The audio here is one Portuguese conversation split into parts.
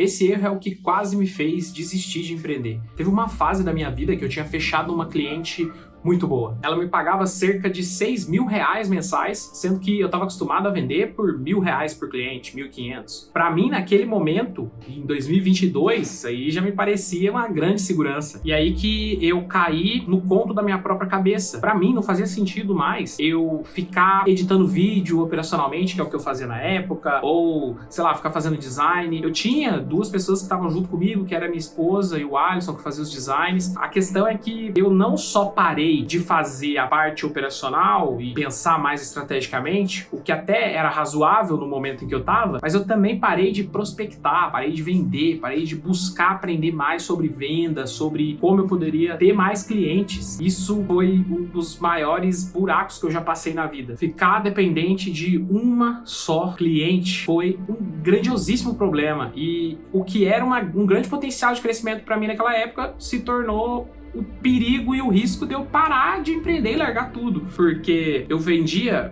Esse erro é o que quase me fez desistir de empreender. Teve uma fase da minha vida que eu tinha fechado uma cliente muito boa. Ela me pagava cerca de R$ 6.000 mensais, sendo que eu estava acostumado a vender por R$ 1.000 por cliente, 1.500. Para mim, naquele momento, em 2022, isso aí já me parecia uma grande segurança. E aí que eu caí no conto da minha própria cabeça. Para mim, não fazia sentido mais eu ficar editando vídeo operacionalmente, que é o que eu fazia na época, ou, sei lá, ficar fazendo design. Eu tinha duas pessoas que estavam junto comigo, que era minha esposa e o Alisson, que fazia os designs. A questão é que eu não só parei de fazer a parte operacional e pensar mais estrategicamente, o que até era razoável no momento em que eu estava, mas eu também parei de prospectar, parei de vender, parei de buscar aprender mais sobre venda, sobre como eu poderia ter mais clientes. Isso foi um dos maiores buracos que eu já passei na vida. Ficar dependente de uma só cliente foi um grandiosíssimo problema, e o que era um grande potencial de crescimento para mim naquela época se tornou o perigo e o risco de eu parar de empreender e largar tudo. Porque eu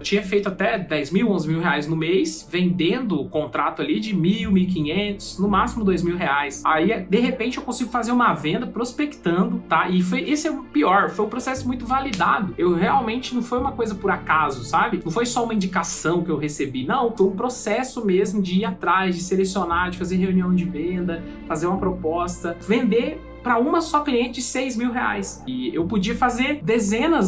tinha feito até 10 mil, 11 mil reais no mês, vendendo o contrato ali de 1.000, 1.500, no máximo 2.000 reais. Aí, de repente, eu consigo fazer uma venda prospectando, tá? E esse é o pior, foi um processo muito validado. Eu realmente não foi uma coisa por acaso, sabe? Não foi só uma indicação que eu recebi, não. Foi um processo mesmo de ir atrás, de selecionar, de fazer reunião de venda, fazer uma proposta, vender para uma só cliente de 6 mil reais. E eu podia fazer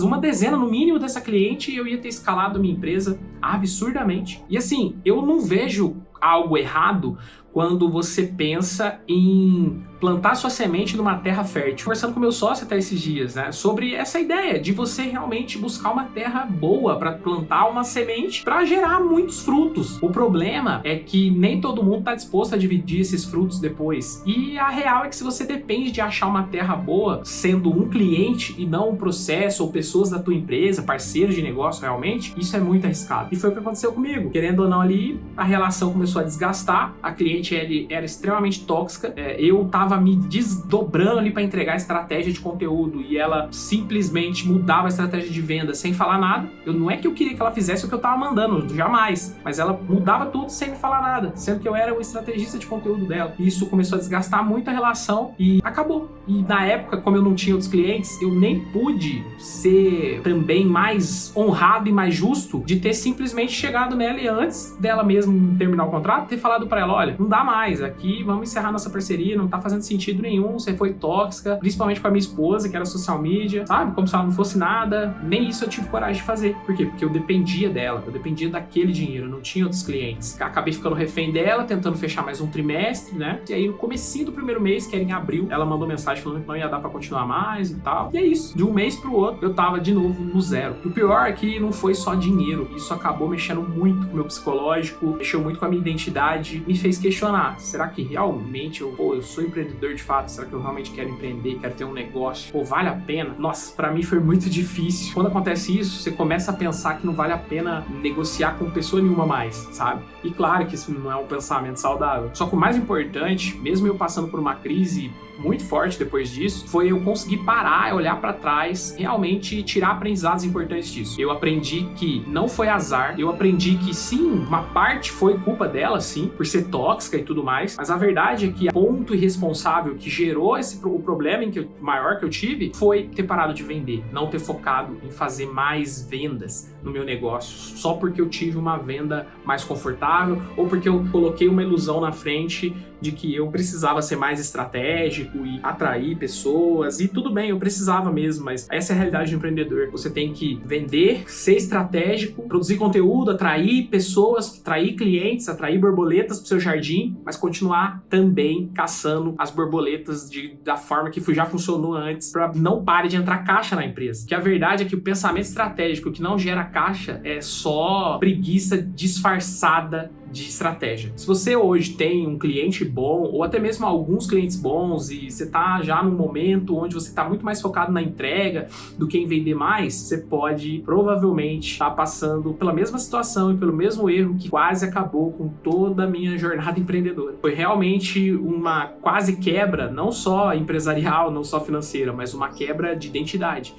uma dezena no mínimo dessa cliente, e eu ia ter escalado a minha empresa absurdamente. E assim, eu não vejo algo errado quando você pensa em plantar sua semente numa terra fértil. Conversando com meu sócio até esses dias, né, sobre essa ideia de você realmente buscar uma terra boa para plantar uma semente para gerar muitos frutos. O problema é que nem todo mundo está disposto a dividir esses frutos depois. E a real é que se você depende de achar uma terra boa, sendo um cliente e não um processo ou pessoas da tua empresa, parceiros de negócio realmente, isso é muito arriscado. E foi o que aconteceu comigo. Querendo ou não ali, a relação começou a desgastar, a cliente era extremamente tóxica, eu tava me desdobrando ali para entregar a estratégia de conteúdo e ela simplesmente mudava a estratégia de venda sem falar nada. Não é que eu queria que ela fizesse o que eu tava mandando, jamais, mas ela mudava tudo sem me falar nada, sendo que eu era o estrategista de conteúdo dela. E isso começou a desgastar muito a relação e acabou. E na época, como eu não tinha outros clientes, eu nem pude ser também mais honrado e mais justo de ter simplesmente chegado nela e antes dela mesmo terminar o contrato, ter falado para ela, olha, não dá mais, aqui vamos encerrar nossa parceria, não tá fazendo sentido nenhum, você foi tóxica, principalmente com a minha esposa, que era social media, sabe? Como se ela não fosse nada. Nem isso eu tive coragem de fazer. Por quê? Porque eu dependia dela, eu dependia daquele dinheiro, eu não tinha outros clientes. Acabei ficando refém dela, tentando fechar mais um trimestre, né? E aí no comecinho do primeiro mês, que era em abril, ela mandou mensagem falando que não ia dar pra continuar mais e tal. E é isso. De um mês pro outro, eu tava de novo no zero. O pior é que não foi só dinheiro. Isso acabou mexendo muito com o meu psicológico, mexeu muito com a minha identidade, me fez questionar. Será que realmente eu sou empreendedor de fato? Será que eu realmente quero empreender? Quero ter um negócio? Pô, vale a pena? Nossa, pra mim foi muito difícil. Quando acontece isso, você começa a pensar que não vale a pena negociar com pessoa nenhuma mais, sabe? E claro que isso não é um pensamento saudável. Só que o mais importante, mesmo eu passando por uma crise muito forte depois disso, foi eu conseguir parar, olhar pra trás, realmente tirar aprendizados importantes disso. Eu aprendi que não foi azar, eu aprendi que sim, uma parte foi culpa dela, sim, por ser tóxica e tudo mais, mas a verdade é que o ponto irresponsável que gerou o problema maior que eu tive foi ter parado de vender, não ter focado em fazer mais vendas no meu negócio, só porque eu tive uma venda mais confortável ou porque eu coloquei uma ilusão na frente de que eu precisava ser mais estratégico e atrair pessoas, e tudo bem, eu precisava mesmo, mas essa é a realidade do empreendedor. Você tem que vender, ser estratégico, produzir conteúdo, atrair pessoas, atrair clientes, atrair borboletas pro seu jardim, mas continuar também caçando as borboletas da forma que já funcionou antes, para não pare de entrar caixa na empresa. Que a verdade é que o pensamento estratégico que não gera caixa é só preguiça disfarçada de estratégia. Se você hoje tem um cliente bom, ou até mesmo alguns clientes bons, e você está já num momento onde você está muito mais focado na entrega do que em vender mais, você pode provavelmente estar passando pela mesma situação e pelo mesmo erro que quase acabou com toda a minha jornada empreendedora. Foi realmente uma quase quebra, não só empresarial, não só financeira, mas uma quebra de identidade.